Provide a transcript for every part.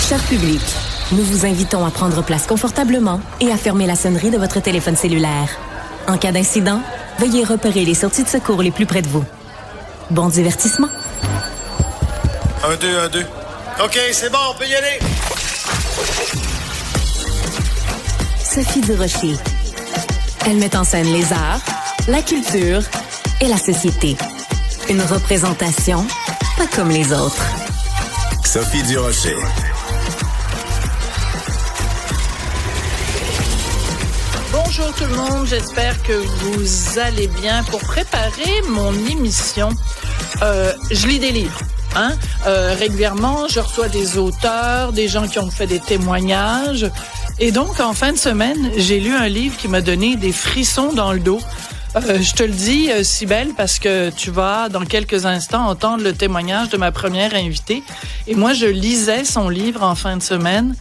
Cher public, nous vous invitons à prendre place confortablement et à fermer la sonnerie de votre téléphone cellulaire. En cas d'incident, veuillez repérer les sorties de secours les plus près de vous. Bon divertissement. 1, 2, 1, 2. OK, c'est bon, on peut y aller. Sophie Durocher. Elle met en scène les arts, la culture et la société. Une représentation pas comme les autres. Sophie Durocher. Bonjour tout le monde, j'espère que vous allez bien. Pour préparer mon émission, je lis des livres. Régulièrement, je reçois des auteurs, des gens qui ont fait des témoignages. Et donc, en fin de semaine, j'ai lu un livre qui m'a donné des frissons dans le dos. Je te le dis, Cybèle, parce que tu vas, dans quelques instants, entendre le témoignage de ma première invitée. Et moi, je lisais son livre en fin de semaine.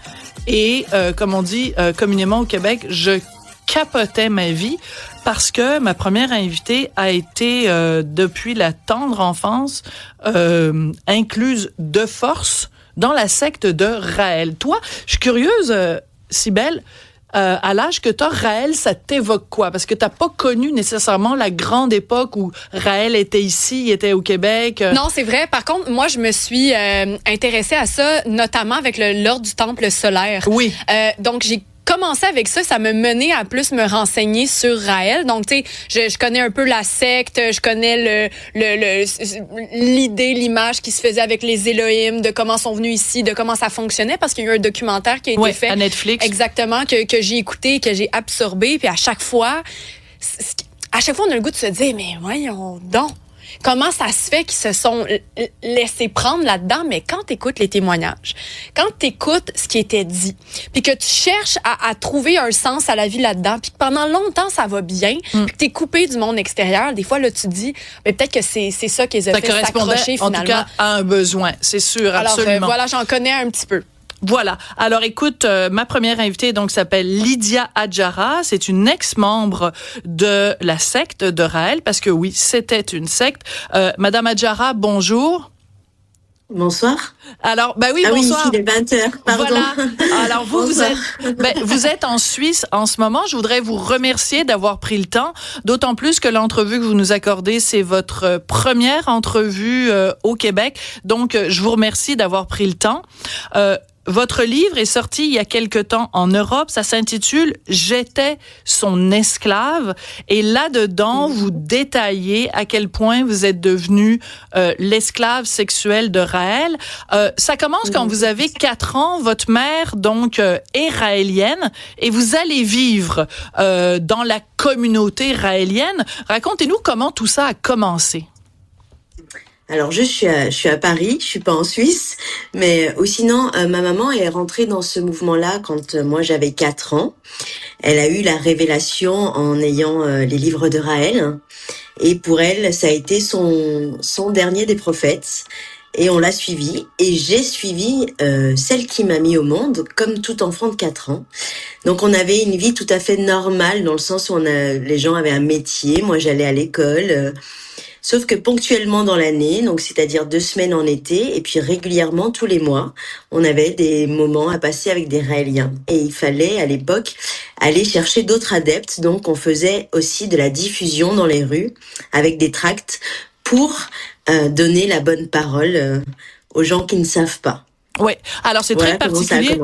Et, comme on dit communément au Québec, je capotais ma vie parce que ma première invitée a été, depuis la tendre enfance, incluse de force dans la secte de Raël. Toi, je suis curieuse, Cybèle, à l'âge que t'as, Raël, ça t'évoque quoi? Parce que t'as pas connu nécessairement la grande époque où Raël était ici, il était au Québec. Non, c'est vrai. Par contre, moi, je me suis intéressée à ça, notamment avec l'ordre du Temple solaire. Oui. Donc, j'ai commencé avec ça, ça m'a mené à plus me renseigner sur Raël. Donc, tu sais, je connais un peu la secte, je connais l'idée, l'image qui se faisait avec les Elohim, de comment ils sont venus ici, de comment ça fonctionnait, parce qu'il y a eu un documentaire qui a été fait à Netflix. Exactement, que j'ai écouté, que j'ai absorbé, puis à chaque fois, on a le goût de se dire, mais voyons donc. Comment ça se fait qu'ils se sont laissés prendre là-dedans? Mais quand tu écoutes les témoignages, quand tu écoutes ce qui était dit, puis que tu cherches à trouver un sens à la vie là-dedans, puis que pendant longtemps, ça va bien, puis que tu es coupé du monde extérieur, des fois, là, tu te dis, mais peut-être que c'est ça qu'ils ont fait s'accrocher finalement. En tout cas, à un besoin, c'est sûr, absolument. Alors, voilà, j'en connais un petit peu. Voilà. Alors, écoute, ma première invitée donc s'appelle Lydia Adjara. C'est une ex-membre de la secte de Raël, parce que oui, c'était une secte. Madame Adjara, bonjour. Bonsoir. Alors, oui, bonsoir. Oui, ici, il est 20h, pardon. Voilà. Alors, vous êtes en Suisse en ce moment. Je voudrais vous remercier d'avoir pris le temps, d'autant plus que l'entrevue que vous nous accordez, c'est votre première entrevue au Québec. Donc, je vous remercie d'avoir pris le temps. Votre livre est sorti il y a quelque temps en Europe. Ça s'intitule « J'étais son esclave ». Et là-dedans, vous détaillez à quel point vous êtes devenu l'esclave sexuel de Raël. Ça commence quand vous avez 4 ans. Votre mère, donc, est raélienne et vous allez vivre dans la communauté raélienne. Racontez-nous comment tout ça a commencé. Alors, je suis à Paris, je suis pas en Suisse, mais sinon, ma maman est rentrée dans ce mouvement-là quand moi j'avais 4 ans. Elle a eu la révélation en ayant les livres de Raël, et pour elle, ça a été son dernier des prophètes, et on l'a suivi, et j'ai suivi celle qui m'a mis au monde, comme tout enfant de 4 ans. Donc on avait une vie tout à fait normale, dans le sens où les gens avaient un métier, moi j'allais à l'école. Sauf que ponctuellement dans l'année, donc c'est-à-dire 2 semaines en été, et puis régulièrement tous les mois, on avait des moments à passer avec des Raéliens. Et il fallait à l'époque aller chercher d'autres adeptes, donc on faisait aussi de la diffusion dans les rues avec des tracts pour donner la bonne parole aux gens qui ne savent pas. Oui, alors c'est très particulier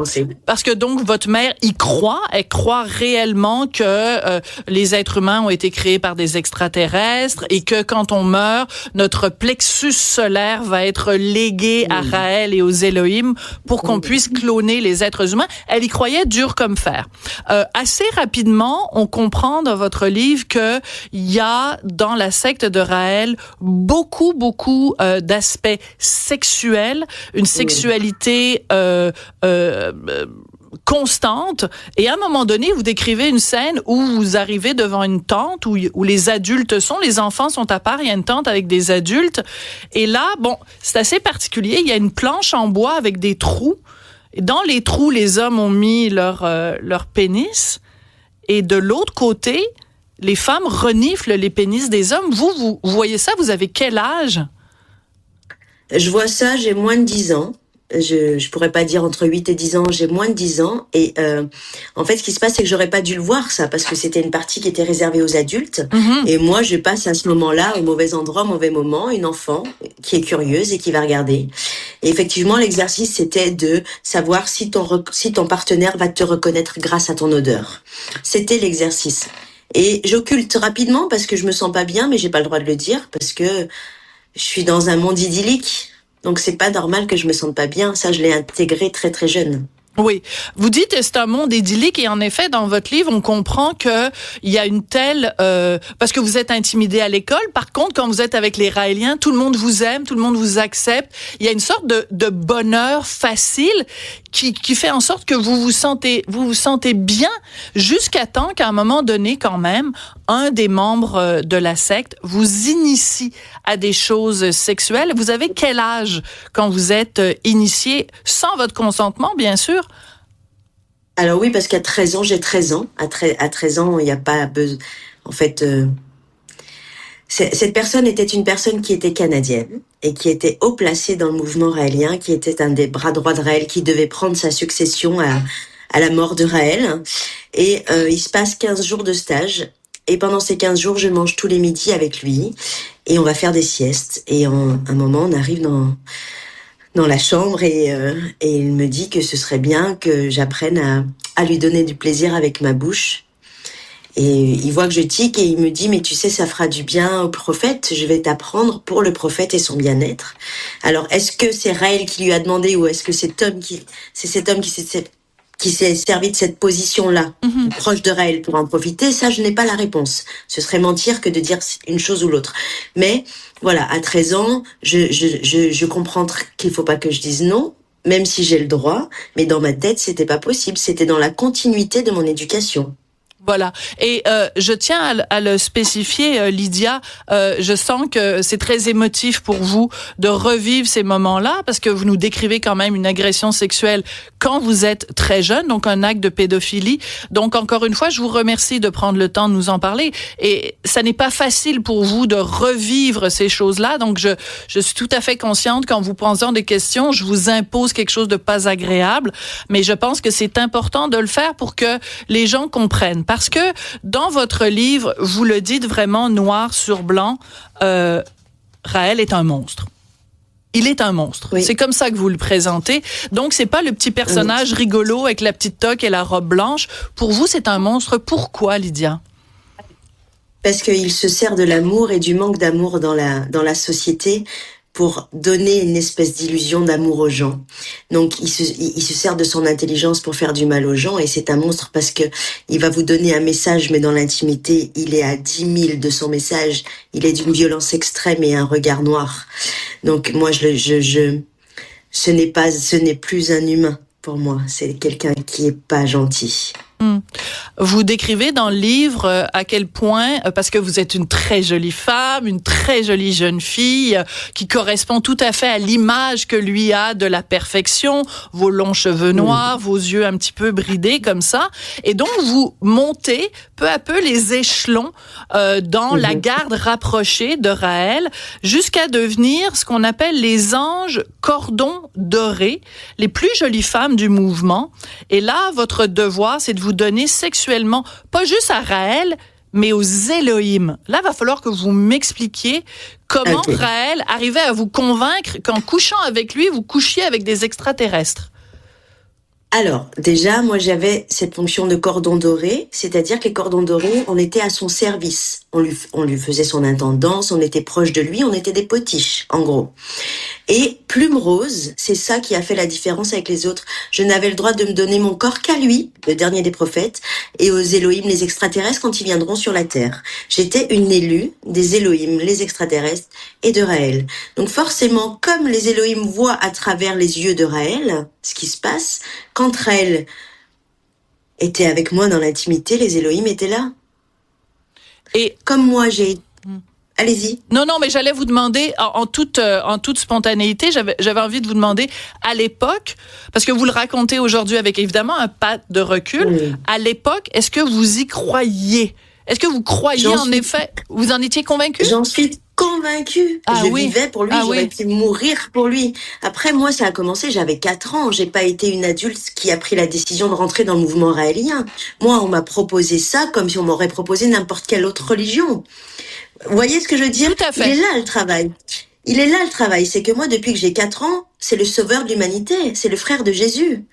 parce que donc votre mère y croit, elle croit réellement que les êtres humains ont été créés par des extraterrestres et que quand on meurt, notre plexus solaire va être légué à Raël et aux Elohim pour qu'on puisse cloner les êtres humains. Elle y croyait dur comme fer. Assez rapidement, on comprend dans votre livre que il y a dans la secte de Raël beaucoup d'aspects sexuels, une sexualité constante, et à un moment donné, vous décrivez une scène où vous arrivez devant une tente où les adultes sont, les enfants sont à part, il y a une tente avec des adultes, et là, c'est assez particulier, il y a une planche en bois avec des trous, et dans les trous, les hommes ont mis leur pénis, et de l'autre côté, les femmes reniflent les pénis des hommes. Vous voyez ça, vous avez quel âge? Je vois ça, j'ai moins de 10 ans. Je pourrais pas dire entre 8 et 10 ans, j'ai moins de 10 ans. Et en fait, ce qui se passe, c'est que j'aurais pas dû le voir, ça, parce que c'était une partie qui était réservée aux adultes. Et moi, je passe à ce moment-là, au mauvais endroit, au mauvais moment, une enfant qui est curieuse et qui va regarder. Et effectivement, l'exercice, c'était de savoir si ton partenaire va te reconnaître grâce à ton odeur. C'était l'exercice. Et j'occulte rapidement parce que je me sens pas bien, mais j'ai pas le droit de le dire parce que je suis dans un monde idyllique. Donc c'est pas normal que je me sente pas bien. Ça, je l'ai intégré très très jeune. Oui. Vous dites que c'est un monde idyllique et en effet, dans votre livre, on comprend que il y a une telle... parce que vous êtes intimidé à l'école. Par contre, quand vous êtes avec les Raéliens, tout le monde vous aime, tout le monde vous accepte. Il y a une sorte de bonheur facile qui fait en sorte que vous vous sentez bien jusqu'à temps qu'à un moment donné, quand même, un des membres de la secte vous initie à des choses sexuelles. Vous avez quel âge quand vous êtes initié, sans votre consentement, bien sûr? Alors oui, parce qu'à 13 ans, j'ai 13 ans. À 13 ans, il n'y a pas besoin... En fait, cette personne était une personne qui était canadienne et qui était haut placée dans le mouvement raélien, qui était un des bras droits de Raël, qui devait prendre sa succession à la mort de Raël. Et il se passe 15 jours de stage. Et pendant ces 15 jours, je mange tous les midis avec lui. Et on va faire des siestes. Et à un moment, on arrive dans la chambre et il me dit que ce serait bien que j'apprenne à lui donner du plaisir avec ma bouche. Et il voit que je tique et il me dit, mais tu sais, ça fera du bien au prophète, je vais t'apprendre pour le prophète et son bien-être. Alors, est-ce que c'est Raël qui lui a demandé ou est-ce que c'est cet homme qui s'est servi de cette position-là, proche de Raël pour en profiter? Ça, je n'ai pas la réponse. Ce serait mentir que de dire une chose ou l'autre. Mais voilà, à 13 ans, je comprends qu'il faut pas que je dise non, même si j'ai le droit, mais dans ma tête, c'était pas possible. C'était dans la continuité de mon éducation. Voilà. Et je tiens à le spécifier, Lydia. Je sens que c'est très émotif pour vous de revivre ces moments-là, parce que vous nous décrivez quand même une agression sexuelle quand vous êtes très jeune, donc un acte de pédophilie. Donc, encore une fois, je vous remercie de prendre le temps de nous en parler. Et ça n'est pas facile pour vous de revivre ces choses-là. Donc, je suis tout à fait consciente qu'en vous posant des questions, je vous impose quelque chose de pas agréable. Mais je pense que c'est important de le faire pour que les gens comprennent. Parce que dans votre livre, vous le dites vraiment noir sur blanc, Raël est un monstre. Il est un monstre. Oui. C'est comme ça que vous le présentez. Donc, c'est pas le petit personnage rigolo avec la petite toque et la robe blanche. Pour vous, c'est un monstre. Pourquoi, Lydia? Parce qu'il se sert de l'amour et du manque d'amour dans la société pour donner une espèce d'illusion d'amour aux gens. Donc, il se sert de son intelligence pour faire du mal aux gens, et c'est un monstre parce que il va vous donner un message, mais dans l'intimité, il est à 10 000 de son message. Il est d'une violence extrême et un regard noir. Donc, moi, ce n'est plus un humain pour moi. C'est quelqu'un qui est pas gentil. Vous décrivez dans le livre à quel point, parce que vous êtes une très jolie femme, une très jolie jeune fille, qui correspond tout à fait à l'image que lui a de la perfection, vos longs cheveux noirs, vos yeux un petit peu bridés comme ça, et donc vous montez peu à peu les échelons dans la garde rapprochée de Raël, jusqu'à devenir ce qu'on appelle les anges cordons dorés, les plus jolies femmes du mouvement. Et là, votre devoir, c'est de vous donner sexuellement, pas juste à Raël, mais aux Elohim. Là, il va falloir que vous m'expliquiez comment Raël arrivait à vous convaincre qu'en couchant avec lui, vous couchiez avec des extraterrestres. Alors, déjà, moi, j'avais cette fonction de cordon doré, c'est-à-dire que les cordons dorés, on était à son service. On lui faisait son intendance, on était proche de lui, on était des potiches, en gros. Et Plume Rose, c'est ça qui a fait la différence avec les autres. Je n'avais le droit de me donner mon corps qu'à lui, le dernier des prophètes, et aux Elohim, les extraterrestres, quand ils viendront sur la terre. J'étais une élue des Elohim, les extraterrestres, et de Raël. Donc forcément, comme les Elohim voient à travers les yeux de Raël ce qui se passe, quand Raël était avec moi dans l'intimité, les Elohim étaient là. Et comme moi, Allez-y. Non, mais j'allais vous demander, en toute spontanéité, j'avais envie de vous demander, à l'époque, parce que vous le racontez aujourd'hui avec évidemment un pas de recul, à l'époque, est-ce que vous y croyiez? Est-ce que vous croyiez effet? Vous en étiez convaincu? convaincue. Je vivais pour lui, j'aurais pu mourir pour lui. Après, moi, ça a commencé, j'avais 4 ans. J'ai pas été une adulte qui a pris la décision de rentrer dans le mouvement raélien. Moi, on m'a proposé ça comme si on m'aurait proposé n'importe quelle autre religion. Vous voyez ce que je veux dire? Tout à fait. Il est là le travail. Il est là le travail. C'est que moi, depuis que j'ai 4 ans, c'est le sauveur de l'humanité. C'est le frère de Jésus.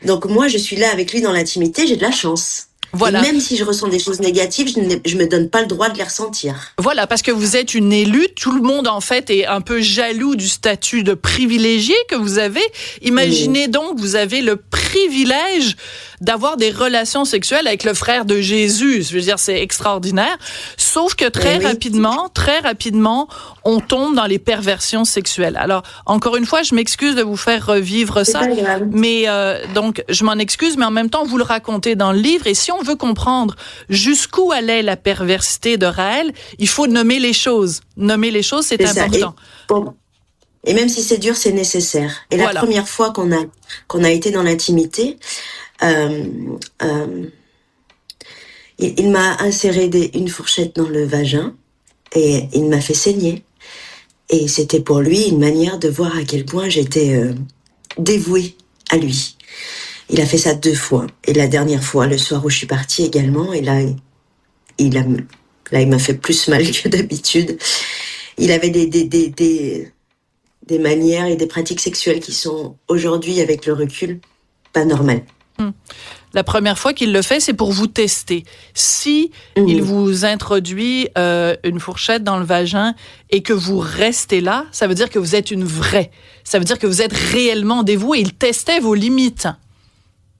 Donc moi, je suis là avec lui dans l'intimité, j'ai de la chance. Voilà. Et même si je ressens des choses négatives, je me donne pas le droit de les ressentir. Voilà, parce que vous êtes une élue, tout le monde en fait est un peu jaloux du statut de privilégié que vous avez. Imaginez donc, vous avez le privilège d'avoir des relations sexuelles avec le frère de Jésus. Je veux dire, c'est extraordinaire. Sauf que très rapidement, on tombe dans les perversions sexuelles. Alors, encore une fois, je m'excuse de vous faire revivre ça, mais donc je m'en excuse, mais en même temps, vous le racontez dans le livre. Et si on veut comprendre jusqu'où allait la perversité de Raël, il faut nommer les choses. Nommer les choses, c'est important. Et même si c'est dur, c'est nécessaire. Et la première fois qu'on a été dans l'intimité, il m'a inséré une fourchette dans le vagin et il m'a fait saigner. Et c'était pour lui une manière de voir à quel point j'étais dévouée à lui. Il a fait ça 2 fois. Et la dernière fois, le soir où je suis partie également, et là, il m'a fait plus mal que d'habitude. Il avait des manières et des pratiques sexuelles qui sont aujourd'hui, avec le recul, pas normales. La première fois qu'il le fait, c'est pour vous tester. Si il vous introduit une fourchette dans le vagin et que vous restez là, ça veut dire que vous êtes une vraie. Ça veut dire que vous êtes réellement dévouée. Il testait vos limites.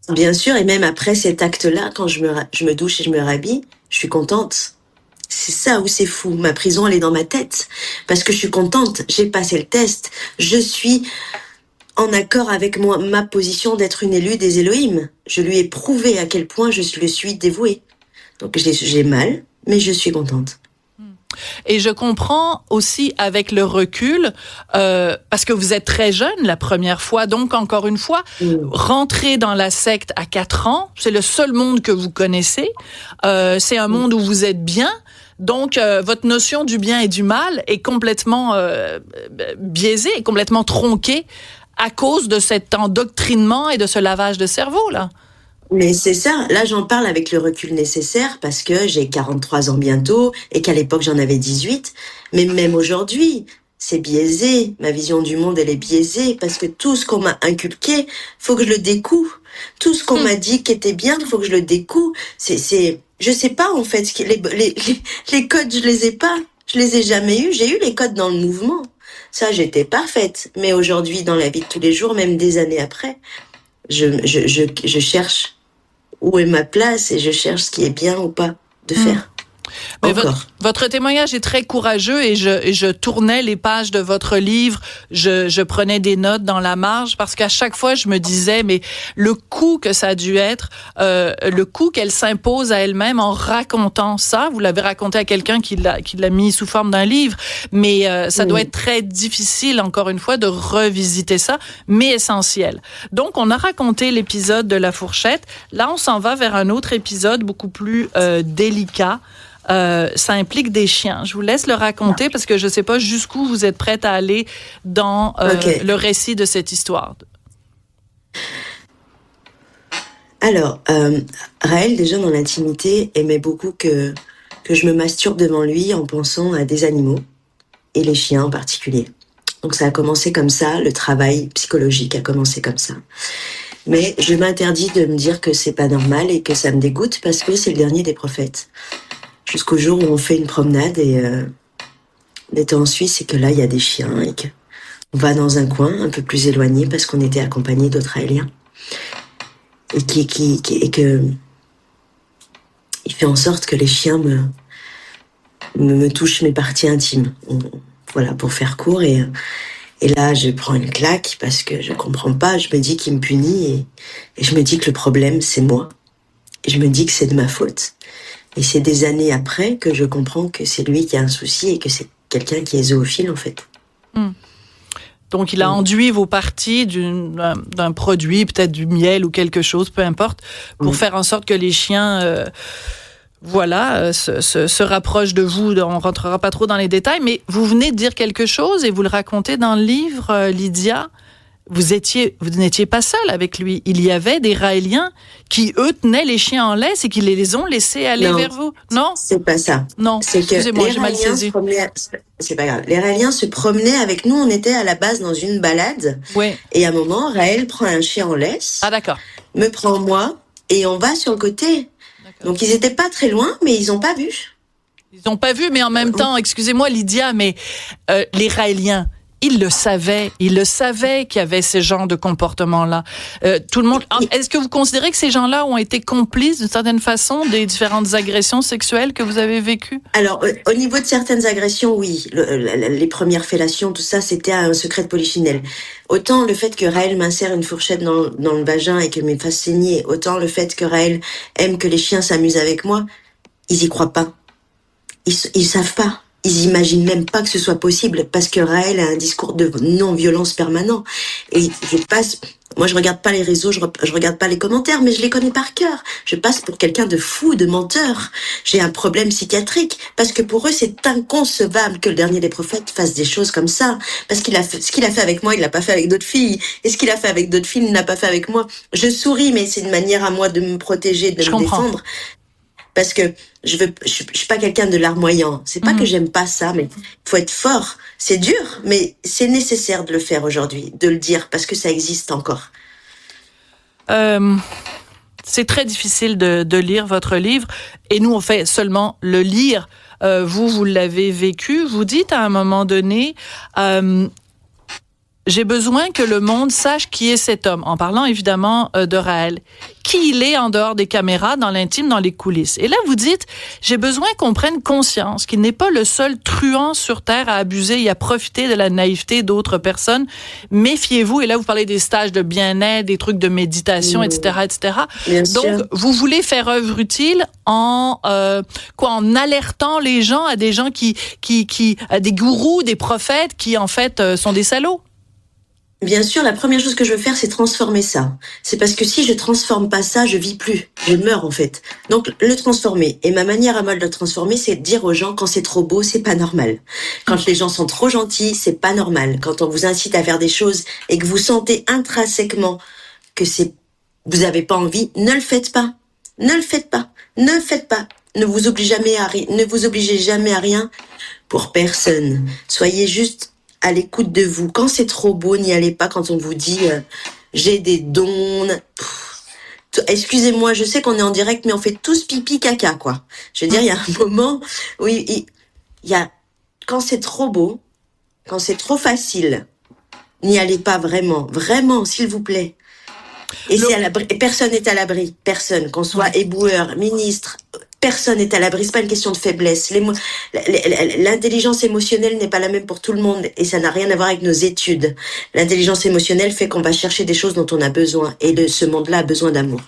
Bien sûr, et même après cet acte-là, quand je me douche et je me rhabille, je suis contente. C'est ça où c'est fou. Ma prison, elle est dans ma tête. Parce que je suis contente. J'ai passé le test. Je suis en accord avec ma position d'être une élue des Elohim. Je lui ai prouvé à quel point je le suis dévouée. Donc j'ai mal, mais je suis contente. Et je comprends aussi avec le recul, parce que vous êtes très jeune la première fois, donc encore une fois, rentrer dans la secte à 4 ans, c'est le seul monde que vous connaissez, c'est un monde où vous êtes bien, donc votre notion du bien et du mal est complètement biaisée, complètement tronquée à cause de cet endoctrinement et de ce lavage de cerveau, là. Mais c'est ça, là j'en parle avec le recul nécessaire parce que j'ai 43 ans bientôt et qu'à l'époque j'en avais 18. Mais même aujourd'hui, c'est biaisé, ma vision du monde elle est biaisée parce que tout ce qu'on m'a inculqué, faut que je le découvre. Tout ce qu'on m'a dit qui était bien, faut que je le découvre. Je sais pas en fait, les codes je les ai pas, je les ai jamais eus. J'ai eu les codes dans le mouvement, ça j'étais parfaite. Mais aujourd'hui dans la vie de tous les jours, même des années après, je cherche où est ma place et je cherche ce qui est bien ou pas de faire. Mais votre témoignage est très courageux et je tournais les pages de votre livre, je prenais des notes dans la marge parce qu'à chaque fois je me disais mais le coup que ça a dû être, le coup qu'elle s'impose à elle-même en racontant ça, vous l'avez raconté à quelqu'un qui l'a mis sous forme d'un livre, mais ça doit être très difficile encore une fois de revisiter ça, mais essentiel. Donc on a raconté l'épisode de la fourchette, là on s'en va vers un autre épisode beaucoup plus délicat. Ça implique des chiens. Je vous laisse le raconter parce que je ne sais pas jusqu'où vous êtes prête à aller dans le récit de cette histoire. Alors, Raël, déjà dans l'intimité, aimait beaucoup que je me masturbe devant lui en pensant à des animaux, et les chiens en particulier. Donc ça a commencé comme ça, le travail psychologique a commencé comme ça. Mais je m'interdis de me dire que c'est pas normal et que ça me dégoûte parce que c'est le dernier des prophètes. Jusqu'au jour où on fait une promenade et on était en Suisse et que là il y a des chiens et que on va dans un coin un peu plus éloigné parce qu'on était accompagné d'autres Raéliens et que il fait en sorte que les chiens me touchent mes parties intimes. Voilà, pour faire court et là je prends une claque parce que je comprends pas, je me dis qu'il me punit et je me dis que le problème c'est moi et je me dis que c'est de ma faute. Et c'est des années après que je comprends que c'est lui qui a un souci et que c'est quelqu'un qui est zoophile, en fait. Donc, il a enduit vos parties d'un produit, peut-être du miel ou quelque chose, peu importe, pour faire en sorte que les chiens se rapproche de vous. On rentrera pas trop dans les détails, mais vous venez de dire quelque chose et vous le racontez dans le livre, Lydia. Vous n'étiez pas seul avec lui. Il y avait des Raéliens qui, eux, tenaient les chiens en laisse et qui les ont laissés aller vers vous. Non? C'est pas ça. Non. C'est que excusez-moi, j'ai mal saisi. C'est pas grave. Les Raéliens se promenaient avec nous. On était à la base dans une balade. Oui. Et à un moment, Raël prend un chien en laisse. Ah, d'accord. Me prend moi et on va sur le côté. D'accord. Donc ils étaient pas très loin, mais ils ont pas vu. Ils n'ont pas vu, mais en même temps, excusez-moi Lydia, mais les Raéliens, ils le savaient qu'il y avait ces genres de comportements-là. Tout le monde. Est-ce que vous considérez que ces gens-là ont été complices d'une certaine façon des différentes agressions sexuelles que vous avez vécues? Alors, au niveau de certaines agressions, oui. Les premières fellations, tout ça, c'était un secret de polichinelle. Autant le fait que Raël m'insère une fourchette dans le vagin et que me fasse saigner, autant le fait que Raël aime que les chiens s'amusent avec moi, ils y croient pas. Ils savent pas. Ils imaginent même pas que ce soit possible parce que Raël a un discours de non-violence permanent. Et moi je regarde pas les réseaux, je regarde pas les commentaires, mais je les connais par cœur. Je passe pour quelqu'un de fou, de menteur. J'ai un problème psychiatrique parce que pour eux c'est inconcevable que le dernier des prophètes fasse des choses comme ça. Parce ce qu'il a fait avec moi, il l'a pas fait avec d'autres filles. Et ce qu'il a fait avec d'autres filles, il n'a pas fait avec moi. Je souris, mais c'est une manière à moi de me protéger, de me défendre. Parce que je suis pas quelqu'un de larmoyant. C'est pas que j'aime pas ça, mais faut être fort. C'est dur, mais c'est nécessaire de le faire aujourd'hui, de le dire, parce que ça existe encore. C'est très difficile de lire votre livre, et nous on fait seulement le lire. Vous l'avez vécu. Vous dites à un moment donné, j'ai besoin que le monde sache qui est cet homme, en parlant évidemment de Raël. Qui il est en dehors des caméras, dans l'intime, dans les coulisses. Et là, vous dites, j'ai besoin qu'on prenne conscience qu'il n'est pas le seul truand sur Terre à abuser et à profiter de la naïveté d'autres personnes. Méfiez-vous. Et là, vous parlez des stages de bien-être, des trucs de méditation, etc., etc. Bien Donc, sûr. vous voulez faire œuvre utile en alertant les gens à des gens à des gourous, des prophètes qui, en fait, sont des salauds. Bien sûr, la première chose que je veux faire, c'est transformer ça. C'est parce que si je transforme pas ça, je vis plus. Je meurs, en fait. Donc, le transformer. Et ma manière à moi de le transformer, c'est de dire aux gens, quand c'est trop beau, c'est pas normal. Quand les gens sont trop gentils, c'est pas normal. Quand on vous incite à faire des choses et que vous sentez intrinsèquement que vous avez pas envie, ne le faites pas. Ne le faites pas. Ne le faites pas. Ne vous obligez jamais à rien pour personne. Soyez juste à l'écoute de vous. Quand c'est trop beau, n'y allez pas. Quand on vous dit j'ai des dons. Excusez-moi, je sais qu'on est en direct, mais on fait tous pipi caca, quoi. Je veux dire, il y a un moment où il y a quand c'est trop beau, quand c'est trop facile, n'y allez pas vraiment, vraiment, s'il vous plaît. Et c'est à l'abri. Et personne n'est à l'abri. Personne, qu'on soit éboueur, ministre. Personne n'est à l'abri, c'est pas une question de faiblesse. L'intelligence émotionnelle n'est pas la même pour tout le monde et ça n'a rien à voir avec nos études. L'intelligence émotionnelle fait qu'on va chercher des choses dont on a besoin et ce monde-là a besoin d'amour.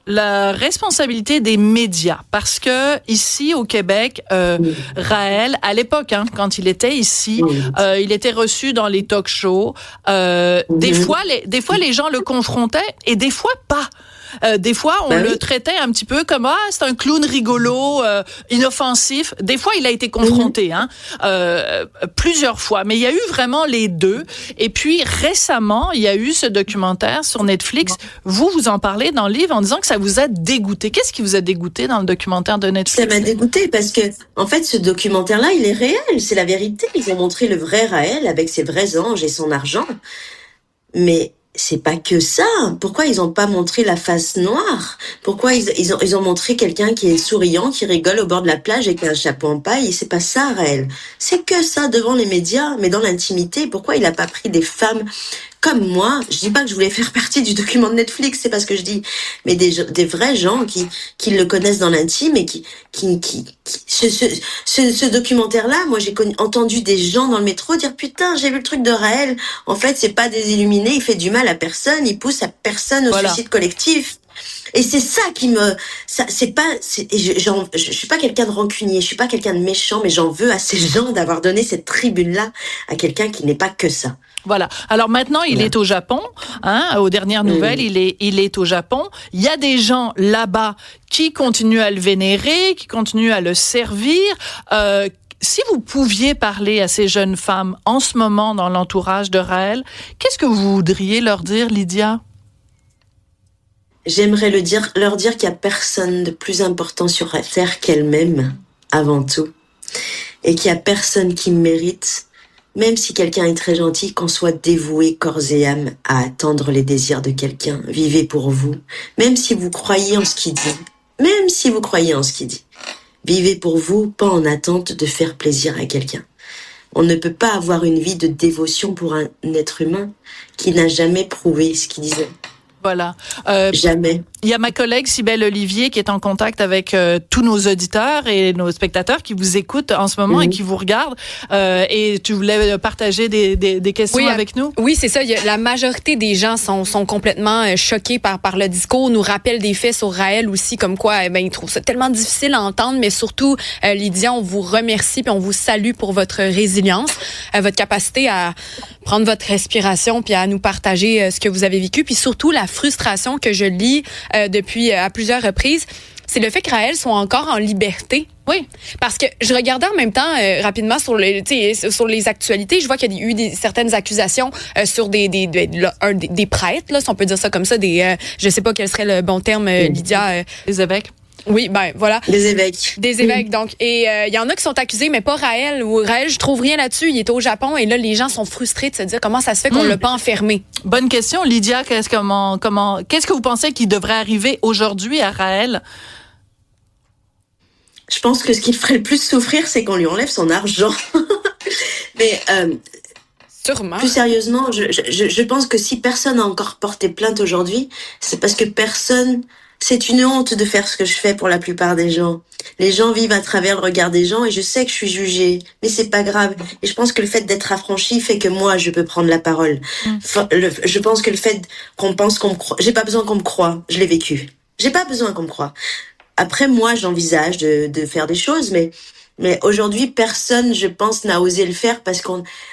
La responsabilité des médias, parce que ici au Québec, Raël, à l'époque, quand il était ici, il était reçu dans les talk-shows. Des fois, les gens le confrontaient et des fois pas. Des fois, on le traitait un petit peu comme c'est un clown rigolo, inoffensif. Des fois, il a été confronté, plusieurs fois. Mais il y a eu vraiment les deux. Et puis récemment, il y a eu ce documentaire sur Netflix. Vous en parlez dans le livre en disant que ça vous a dégoûté. Qu'est-ce qui vous a dégoûté dans le documentaire de Netflix? Ça m'a dégoûté parce que, en fait, ce documentaire-là, il est réel. C'est la vérité. Ils ont montré le vrai Raël avec ses vrais anges et son argent. Mais c'est pas que ça. Pourquoi ils ont pas montré la face noire? Pourquoi ils ont montré quelqu'un qui est souriant, qui rigole au bord de la plage et qui a un chapeau en paille? C'est pas ça, Raël. C'est que ça devant les médias, mais dans l'intimité. Pourquoi il a pas pris des femmes comme moi? Je dis pas que je voulais faire partie du document de Netflix, c'est pas ce que je dis. Mais des vrais gens qui le connaissent dans l'intime et ce documentaire-là, moi j'ai entendu des gens dans le métro dire putain, j'ai vu le truc de Raël. En fait, c'est pas des illuminés, il fait du mal à personne, il pousse à personne au suicide collectif. Et c'est ça qui je suis pas quelqu'un de rancunier, je suis pas quelqu'un de méchant, mais j'en veux à ces gens d'avoir donné cette tribune-là à quelqu'un qui n'est pas que ça. Voilà. Alors maintenant, il est au Japon. Aux dernières nouvelles, il est au Japon. Il y a des gens là-bas qui continuent à le vénérer, qui continuent à le servir. Si vous pouviez parler à ces jeunes femmes en ce moment dans l'entourage de Raël, qu'est-ce que vous voudriez leur dire, Lydia? J'aimerais leur dire qu'il n'y a personne de plus important sur la terre qu'elle-même, avant tout. Et qu'il n'y a personne qui mérite, même si quelqu'un est très gentil, qu'on soit dévoué corps et âme à attendre les désirs de quelqu'un. Vivez pour vous. Même si vous croyez en ce qu'il dit. Même si vous croyez en ce qu'il dit. Vivez pour vous, pas en attente de faire plaisir à quelqu'un. On ne peut pas avoir une vie de dévotion pour un être humain qui n'a jamais prouvé ce qu'il disait. Voilà. Jamais. Il y a ma collègue Cybèle Olivier qui est en contact avec tous nos auditeurs et nos spectateurs qui vous écoutent en ce moment et qui vous regardent. Et tu voulais partager des questions avec nous? Oui, c'est ça. La majorité des gens sont complètement choqués par le discours, nous rappellent des faits sur Raël aussi, comme quoi ils trouvent ça tellement difficile à entendre, mais surtout, Lydia, on vous remercie puis on vous salue pour votre résilience, votre capacité à prendre votre respiration puis à nous partager ce que vous avez vécu, puis surtout la frustration que je lis depuis à plusieurs reprises, c'est le fait que Raël soit encore en liberté. Oui, parce que je regardais en même temps rapidement sur les actualités, je vois qu'il y a eu certaines accusations sur des prêtres, là, si on peut dire ça comme ça, je sais pas quel serait le bon terme, Lydia. Les évêques. Oui, voilà. Des évêques. Des évêques, donc. Et il y en a qui sont accusés, mais pas Raël. Raël, je trouve rien là-dessus. Il est au Japon et là, les gens sont frustrés de se dire comment ça se fait qu'on l'a pas enfermé. Bonne question, Lydia. Qu'est-ce que vous pensez qu'il devrait arriver aujourd'hui à Raël? Je pense que ce qui le ferait le plus souffrir, c'est qu'on lui enlève son argent. Mais sûrement. Plus sérieusement, je pense que si personne n'a encore porté plainte aujourd'hui, c'est parce que c'est une honte de faire ce que je fais pour la plupart des gens. Les gens vivent à travers le regard des gens et je sais que je suis jugée, mais c'est pas grave. Et je pense que le fait d'être affranchie fait que moi, je peux prendre la parole. Je pense que le fait qu'on pense qu'on me croit, j'ai pas besoin qu'on me croie, je l'ai vécu. J'ai pas besoin qu'on me croie. Après, moi, j'envisage de faire des choses, mais aujourd'hui, personne, je pense, n'a osé le faire parce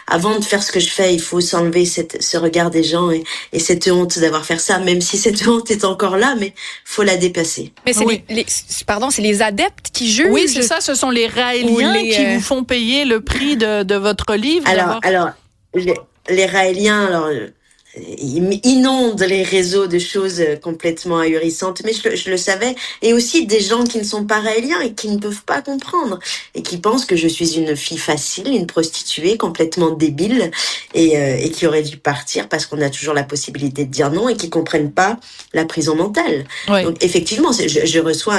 avant de faire ce que je fais, il faut s'enlever ce regard des gens et cette honte d'avoir fait ça, même si cette honte est encore là, mais faut la dépasser. Mais c'est les adeptes qui jugent. Oui, c'est ça, ce sont les Raéliens qui vous font payer le prix de votre livre. Alors, les Raéliens, ils inondent les réseaux de choses complètement ahurissantes, mais je le savais, et aussi des gens qui ne sont pas raéliens et qui ne peuvent pas comprendre, et qui pensent que je suis une fille facile, une prostituée complètement débile, et qui aurait dû partir parce qu'on a toujours la possibilité de dire non, et qui comprennent pas la prison mentale. Oui. Donc effectivement, je reçois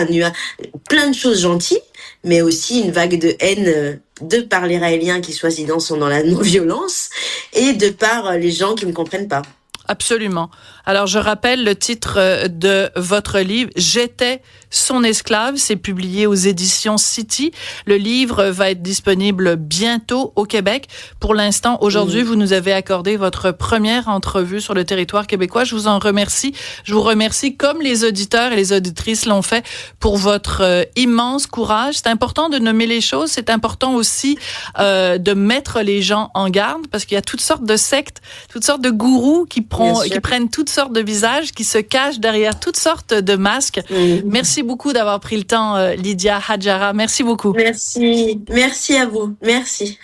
plein de choses gentilles, mais aussi une vague de haine de par les Raéliens qui soi-disant sont dans la non-violence et de par les gens qui ne comprennent pas. Absolument. Alors, je rappelle le titre de votre livre, « J'étais son esclave ». C'est publié aux éditions City. Le livre va être disponible bientôt au Québec. Pour l'instant, aujourd'hui, vous nous avez accordé votre première entrevue sur le territoire québécois. Je vous en remercie. Je vous remercie, comme les auditeurs et les auditrices l'ont fait, pour votre immense courage. C'est important de nommer les choses. C'est important aussi de mettre les gens en garde, parce qu'il y a toutes sortes de sectes, toutes sortes de gourous qui prennent toutes sortes de visages, qui se cachent derrière toutes sortes de masques. Merci beaucoup d'avoir pris le temps, Lydia Hadjara. Merci beaucoup. Merci à vous. Merci.